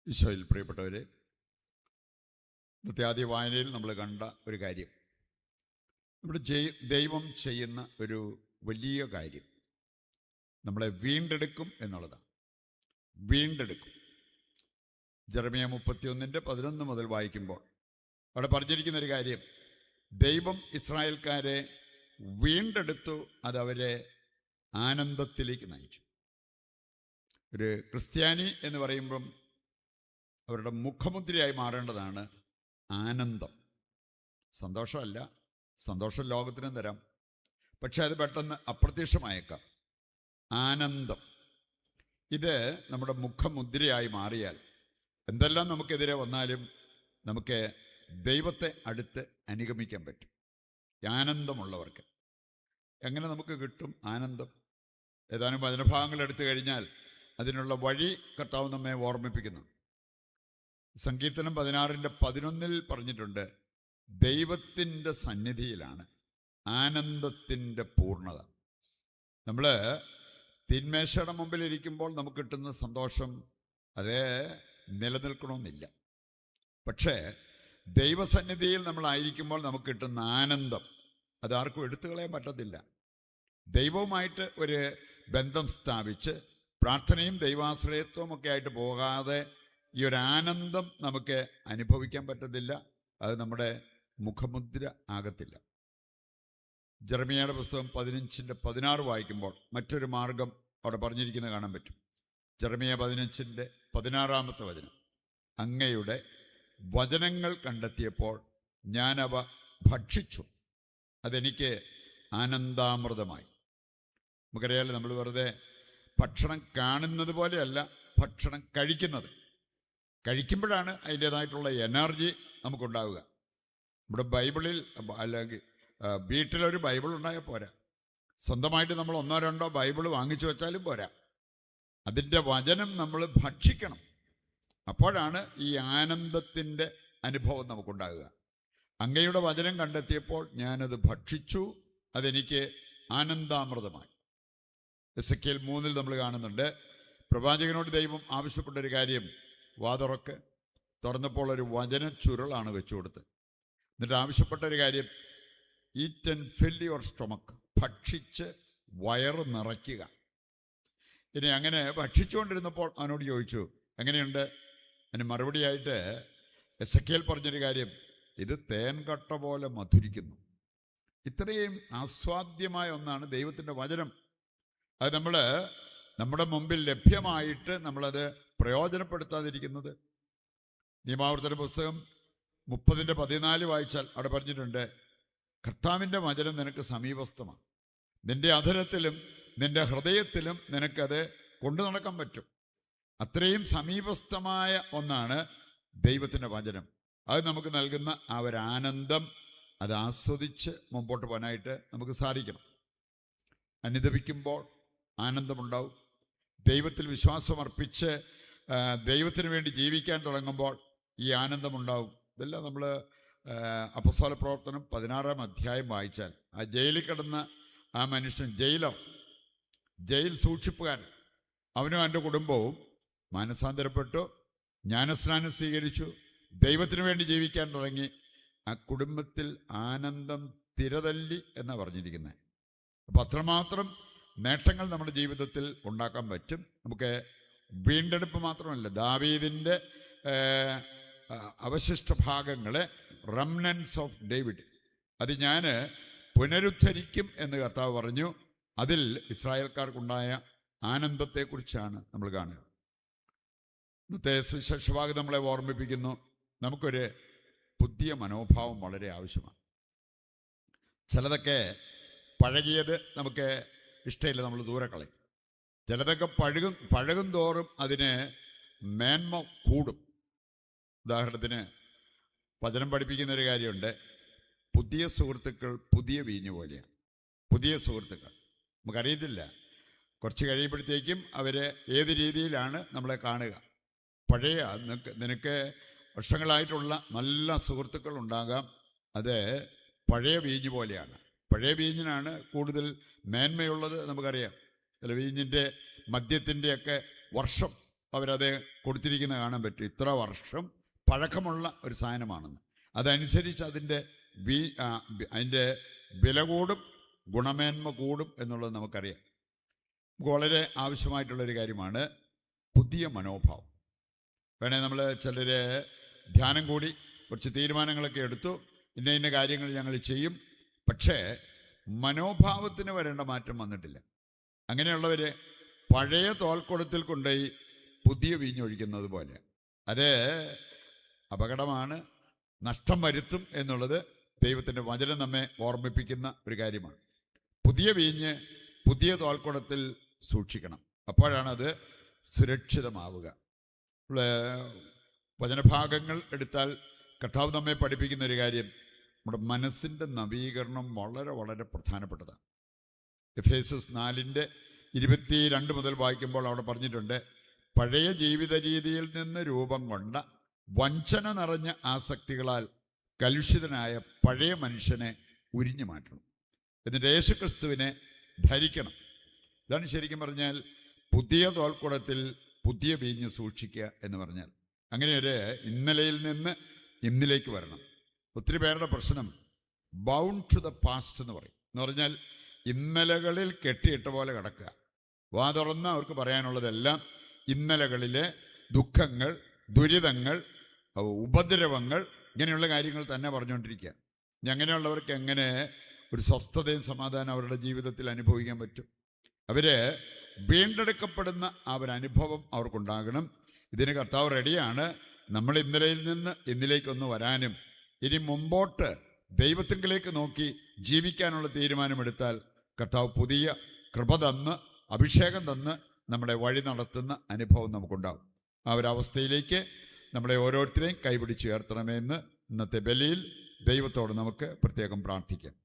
ഈശോയിൽ പ്രിയപ്പെട്ടവരെ, ഇന്നത്തെ ആദ്യ വായനയിൽ നമ്മൾ കണ്ട ഒരു കാര്യം, നമ്മുടെ ദൈവം ചെയ്യുന്ന ഒരു വലിയ കാര്യം നമ്മളെ വീണ്ടെടുക്കും എന്നുള്ളതാണ്. വീണ്ടെടുക്കും. ജെറമ്യാ 31:11 മുതൽ വായിക്കുമ്പോൾ അവിടെ പറഞ്ഞിരിക്കുന്ന ഒരു കാര്യം, ദൈവം ഇസ്രായേൽക്കാരെ വീണ്ടെടുത്തു, അതവരെ ആനന്ദത്തിലേക്ക് നയിച്ചു. ഒരു ക്രിസ്ത്യാനി എന്ന് പറയുമ്പം അവരുടെ മുഖമുദ്രയായി മാറേണ്ടതാണ് ആനന്ദം. സന്തോഷമല്ല, സന്തോഷം ലോകത്തിനും തരാം, പക്ഷെ അത് പെട്ടെന്ന് അപ്രത്യക്ഷമായേക്കാം. ആനന്ദം, ഇത് നമ്മുടെ മുഖമുദ്രയായി മാറിയാൽ എന്തെല്ലാം നമുക്കെതിരെ വന്നാലും നമുക്ക് ദൈവത്തെ അടുത്ത് അനുഗമിക്കാൻ പറ്റും. ആനന്ദമുള്ളവർക്ക് എങ്ങനെ നമുക്ക് കിട്ടും ആനന്ദം? ഏതാനും വചനഭാഗങ്ങൾ എടുത്തു കഴിഞ്ഞാൽ അതിനുള്ള വഴി കർത്താവ് നമ്മെ ഓർമ്മിപ്പിക്കുന്നു. സങ്കീർത്തനം 16:11 പറഞ്ഞിട്ടുണ്ട്, ദൈവത്തിൻ്റെ സന്നിധിയിലാണ് ആനന്ദത്തിൻ്റെ പൂർണ്ണത. നമ്മൾ തിന്മേശയുടെ മുമ്പിൽ ഇരിക്കുമ്പോൾ നമുക്ക് കിട്ടുന്ന സന്തോഷം അത് നിലനിൽക്കണമെന്നില്ല. പക്ഷേ ദൈവസന്നിധിയിൽ നമ്മളായിരിക്കുമ്പോൾ നമുക്ക് കിട്ടുന്ന ആനന്ദം അത് ആർക്കും എടുത്തു കളയാൻ പറ്റത്തില്ല. ദൈവവുമായിട്ട് ഒരു ബന്ധം സ്ഥാപിച്ച് പ്രാർത്ഥനയും ദൈവാശ്രയത്വവും ഒക്കെ ആയിട്ട് പോകാതെ ഈ ഒരു ആനന്ദം നമുക്ക് അനുഭവിക്കാൻ പറ്റത്തില്ല. അത് നമ്മുടെ മുഖമുദ്ര ആകത്തില്ല. ജെറമ്യായുടെ പുസ്തകം 15:16 വായിക്കുമ്പോൾ മറ്റൊരു മാർഗം അവിടെ പറഞ്ഞിരിക്കുന്നത് കാണാൻ പറ്റും. ജെറമ്യാ 15:16 വചനം, അങ്ങയുടെ വചനങ്ങൾ കണ്ടെത്തിയപ്പോൾ ഞാനവ ഭക്ഷിച്ചു, അതെനിക്ക് ആനന്ദാമൃതമായി. നമുക്കറിയാലോ, നമ്മൾ വെറുതെ ഭക്ഷണം കാണുന്നത് പോലെയല്ല ഭക്ഷണം കഴിക്കുന്നത്. കഴിക്കുമ്പോഴാണ് അതിൻ്റേതായിട്ടുള്ള എനർജി നമുക്കുണ്ടാവുക. നമ്മുടെ ബൈബിളിൽ അല്ലെങ്കിൽ വീട്ടിലൊരു ബൈബിൾ ഉണ്ടായാൽ പോരാ, സ്വന്തമായിട്ട് നമ്മൾ 1-2 ബൈബിൾ വാങ്ങിച്ചു വെച്ചാലും പോരാ. അതിൻ്റെ വചനം നമ്മൾ ഭക്ഷിക്കണം. അപ്പോഴാണ് ഈ ആനന്ദത്തിൻ്റെ അനുഭവം നമുക്കുണ്ടാകുക. അങ്ങയുടെ വചനം കണ്ടെത്തിയപ്പോൾ ഞാനത് ഭക്ഷിച്ചു, അതെനിക്ക് ആനന്ദാമൃതമായി. എസെക്കിയേൽ 3 നമ്മൾ കാണുന്നുണ്ട്, പ്രവാചകനോട് ദൈവം ആവശ്യപ്പെട്ടൊരു കാര്യം, വാതുറക്ക്. തുറന്നപ്പോൾ ഒരു വചന ചുരുളാണ് വെച്ചു കൊടുത്ത്. എന്നിട്ട് ആവശ്യപ്പെട്ട ഒരു കാര്യം, eat and fill your stomach, ഭക്ഷിച്ച് വയറ് നിറയ്ക്കുക. ഇനി അങ്ങനെ ഭക്ഷിച്ചുകൊണ്ടിരുന്നപ്പോൾ അവനോട് ചോദിച്ചു, എങ്ങനെയുണ്ട്? അതിന് മറുപടിയായിട്ട് എസെക്കിയേൽ പറഞ്ഞൊരു കാര്യം, ഇത് തേൻകട്ട പോലെ മധുരിക്കുന്നു. ഇത്രയും ആസ്വാദ്യമായ ഒന്നാണ് ദൈവത്തിൻ്റെ വചനം. അത് നമ്മുടെ മുമ്പിൽ ലഭ്യമായിട്ട് നമ്മളത് പ്രയോജനപ്പെടുത്താതിരിക്കുന്നത്. നിയമാവർത്തന പുസ്തകം 30:14 വായിച്ചാൽ അവിടെ പറഞ്ഞിട്ടുണ്ട്, കർത്താവിൻ്റെ വചനം നിനക്ക് സമീപസ്ഥമാണ്, നിന്റെ അധരത്തിലും നിന്റെ ഹൃദയത്തിലും നിനക്കത് കൊണ്ടു നടക്കാൻ പറ്റും. അത്രയും സമീപസ്ഥമായ ഒന്നാണ് ദൈവത്തിൻ്റെ വചനം. അത് നമുക്ക് നൽകുന്ന ആ ഒരു ആനന്ദം, അത് ആസ്വദിച്ച് മുമ്പോട്ട് പോകാനായിട്ട് നമുക്ക് സാധിക്കണം. അനുദപിക്കുമ്പോൾ ആനന്ദമുണ്ടാവും. ദൈവത്തിൽ വിശ്വാസമർപ്പിച്ച് ദൈവത്തിന് വേണ്ടി ജീവിക്കാൻ തുടങ്ങുമ്പോൾ ഈ ആനന്ദമുണ്ടാവും. ഇതെല്ലാം നമ്മൾ അപ്പോസ്തല പ്രവർത്തനം 16-ാം അധ്യായം വായിച്ചാൽ, ആ ജയിലിൽ കിടന്ന ആ മനുഷ്യൻ, ജയിൽ സൂക്ഷിപ്പുകാരൻ, അവനും അവൻ്റെ കുടുംബവും മാനസാന്തരപ്പെട്ടു, ജ്ഞാനസ്നാനം സ്വീകരിച്ചു, ദൈവത്തിന് വേണ്ടി ജീവിക്കാൻ തുടങ്ങി. ആ കുടുംബത്തിൽ ആനന്ദം തിരതല്ലി എന്നാണ് പറഞ്ഞിരിക്കുന്നത്. അപ്പം അത്രമാത്രം നേട്ടങ്ങൾ നമ്മുടെ ജീവിതത്തിൽ ഉണ്ടാക്കാൻ പറ്റും. നമുക്ക് വീണ്ടെടുപ്പ് മാത്രമല്ല, ദാവീദിൻ്റെ അവശിഷ്ട ഭാഗങ്ങളെ, റെമനൻസ് ഓഫ് ഡേവിഡ്, അത് ഞാൻ പുനരുദ്ധരിക്കും എന്ന് കർത്താവ് പറഞ്ഞു. അതിൽ ഇസ്രായേൽക്കാർക്കുണ്ടായ ആനന്ദത്തെക്കുറിച്ചാണ് നമ്മൾ കാണുക. ഇന്നത്തെ സുവിശേഷഭാഗം നമ്മളെ ഓർമ്മിപ്പിക്കുന്നു, നമുക്കൊരു പുതിയ മനോഭാവം വളരെ ആവശ്യമാണ്. ചിലതൊക്കെ പഴകിയത് നമുക്ക് ഇഷ്ടമില്ല, നമ്മൾ ദൂരെ കളയും. ചിലതൊക്കെ പഴകും തോറും അതിന് മേന്മ കൂടും. ഉദാഹരണത്തിന് വചനം പഠിപ്പിക്കുന്നൊരു കാര്യമുണ്ട്, പുതിയ സുഹൃത്തുക്കൾ പുതിയ വീഞ്ഞ് പോലെയാണ്. പുതിയ സുഹൃത്തുക്കൾ നമുക്കറിയത്തില്ല, കുറച്ച് കഴിയുമ്പോഴത്തേക്കും അവർ ഏത് രീതിയിലാണ് നമ്മളെ കാണുക. പഴയ നിനക്ക് വർഷങ്ങളായിട്ടുള്ള നല്ല സുഹൃത്തുക്കൾ ഉണ്ടാകാം, അത് പഴയ വീഞ്ഞ് പോലെയാണ്. പഴയ വീഞ്ഞിനാണ് കൂടുതൽ മേന്മയുള്ളത് നമുക്കറിയാം. ചില വീഞ്ഞിൻ്റെ മദ്യത്തിൻ്റെയൊക്കെ വർഷം അവരത് കൊടുത്തിരിക്കുന്ന കാണാൻ പറ്റും. ഇത്ര വർഷം പഴക്കമുള്ള ഒരു സാധനമാണെന്ന്. അതനുസരിച്ച് അതിൻ്റെ വില കൂടും, ഗുണമേന്മ കൂടും എന്നുള്ളത് നമുക്കറിയാം. നമുക്ക് വളരെ ആവശ്യമായിട്ടുള്ളൊരു കാര്യമാണ് പുതിയ മനോഭാവം. വേണേ നമ്മൾ ചിലർ ധ്യാനം കൂടി കുറച്ച് തീരുമാനങ്ങളൊക്കെ എടുത്തു, ഇന്ന കാര്യങ്ങൾ ഞങ്ങൾ ചെയ്യും, പക്ഷേ മനോഭാവത്തിന് വരേണ്ട മാറ്റം വന്നിട്ടില്ല. അങ്ങനെയുള്ളവർ പഴയ തോൽക്കുടത്തിൽ കൊണ്ടുപോയി പുതിയ വീഞ്ഞൊഴിക്കുന്നത് പോലെ അത് അപകടമാണ്, നഷ്ടം വരുത്തും എന്നുള്ളത് ദൈവത്തിൻ്റെ വചനം നമ്മെ ഓർമ്മിപ്പിക്കുന്ന ഒരു കാര്യമാണ്. പുതിയ വീഞ്ഞ് പുതിയ തോൽക്കുടത്തിൽ സൂക്ഷിക്കണം, അപ്പോഴാണ് അത് സുരക്ഷിതമാവുക. വചനഭാഗങ്ങൾ എടുത്താൽ കർത്താവ് നമ്മെ പഠിപ്പിക്കുന്ന ഒരു കാര്യം, നമ്മുടെ മനസ്സിൻ്റെ നവീകരണം വളരെ വളരെ പ്രധാനപ്പെട്ടതാണ്. എഫേസ്യസ് 4:22 മുതൽ വായിക്കുമ്പോൾ അവിടെ പറഞ്ഞിട്ടുണ്ട്, പഴയ ജീവിത രീതിയിൽ നിന്ന് രൂപം കൊണ്ട വഞ്ചന നിറഞ്ഞ ആസക്തികളാൽ കലുഷിതനായ പഴയ മനുഷ്യനെ ഉരിഞ്ഞു മാറ്റണം, എന്നിട്ട് യേശുക്രിസ്തുവിനെ ധരിക്കണം. ഇതാണ് ശരിക്കും പറഞ്ഞാൽ പുതിയ തോൽക്കുടത്തിൽ പുതിയ വീഞ്ഞ് സൂക്ഷിക്കുക എന്ന് പറഞ്ഞാൽ. അങ്ങനെ ഒരു ഇന്നലയിൽ നിന്ന് ഇന്നിലേക്ക് വരണം. ഒത്തിരി പേരുടെ പ്രശ്നം ബൗണ്ട് ടു ദ പാസ്റ്റ് എന്ന് പറയും. എന്ന് പറഞ്ഞാൽ ഇന്നലകളിൽ കെട്ടിയിട്ട പോലെ കിടക്കുക. വാ തുറന്ന് അവർക്ക് പറയാനുള്ളതെല്ലാം ഇന്നലകളിലെ ദുഃഖങ്ങൾ, ദുരിതങ്ങൾ, ഉപദ്രവങ്ങൾ, ഇങ്ങനെയുള്ള കാര്യങ്ങൾ തന്നെ പറഞ്ഞുകൊണ്ടിരിക്കുക. ഇനി അങ്ങനെയുള്ളവർക്ക് എങ്ങനെ ഒരു സ്വസ്ഥതയും സമാധാനം അവരുടെ ജീവിതത്തിൽ അനുഭവിക്കാൻ പറ്റും? അവർ വീണ്ടെടുക്കപ്പെടുന്ന ആ ഒരു അനുഭവം അവർക്കുണ്ടാകണം. ഇതിന് കർത്താവ് റെഡിയാണ്. നമ്മൾ ഇന്നലയിൽ നിന്ന് ഇന്നിലേക്കൊന്ന് വരാനും ഇനി മുമ്പോട്ട് ദൈവത്തിങ്കിലേക്ക് നോക്കി ജീവിക്കാനുള്ള തീരുമാനമെടുത്താൽ കർത്താവ് പുതിയ കൃപ തന്ന് അഭിഷേകം തന്ന് നമ്മളെ വഴി നടത്തുന്ന അനുഭവം നമുക്കുണ്ടാകും. ആ ഒരവസ്ഥയിലേക്ക് നമ്മളെ ഓരോരുത്തരെയും കൈപിടിച്ച് ഉയർത്തണമെന്ന് ഇന്നത്തെ ബലിയിൽ ദൈവത്തോട് നമുക്ക് പ്രത്യേകം പ്രാർത്ഥിക്കാം.